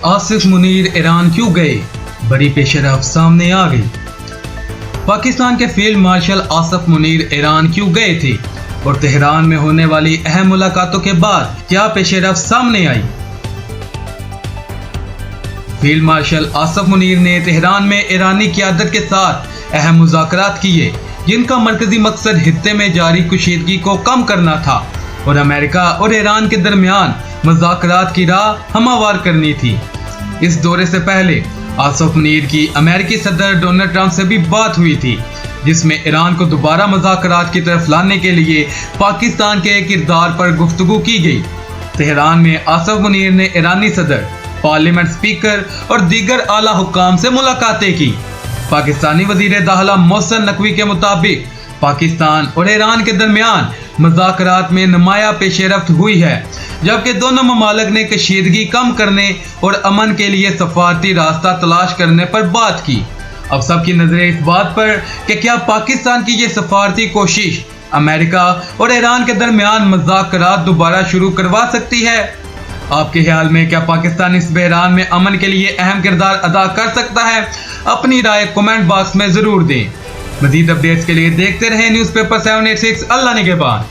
Asif Munir Iran क्यों गए, बड़ी पेशरफ सामने आ गई। पाकिस्तान के field marshal Asif Munir Iran क्यों गए थे और तेहरान में होने वाली अहम मुलाकातों के बाद क्या पेशरफ सामने आई। फील्ड मार्शल आसिफ मुनीर ने तेहरान में ईरानी क़यादत के साथ अहम मुज़ाकरात किए, जिनका मरकजी मकसद खित्ते में जारी कशीदगी को कम करना था और अमेरिका और ईरान के दरमियान मुज़ाकरात की राह हमवार करनी थी। इस दौरे से पहले आसिफ मुनीर की अमेरिकी सदर डोनाल्ड ट्रंप से भी बात हुई थी, जिसमें ईरान को दोबारा मुज़ाकरात की तरफ लाने के लिए पाकिस्तान के किरदार पर गुफ्तगू की गई। तेहरान में आसिफ मुनीर ने ईरानी सदर, पार्लियामेंट स्पीकर और दीगर आला हुक्काम से मुलाकातें की। पाकिस्तानी वज़ीर दाखिला मोहसिन नकवी के मुताबिक पाकिस्तान और ईरान के दरमियान मुज़ाकरात में नुमाया पेशरफ्त हुई है, जबकि दोनों ममालिक ने कशीदगी कम करने और अमन के लिए सफारती रास्ता तलाश करने पर बात की। अब सबकी नजरें इस बात पर कि क्या पाकिस्तान की ये सफारती कोशिश अमेरिका और ईरान के दरमियान मुज़ाकरात दोबारा शुरू करवा सकती है। आपके ख्याल में क्या पाकिस्तान इस बहरान में अमन के लिए अहम किरदार अदा कर सकता है? अपनी राय कमेंट बॉक्स में ज़रूर दें। मज़ीद अपडेट्स के लिए देखते रहें न्यूज़पेपर 786। अल्लाह निगहबान।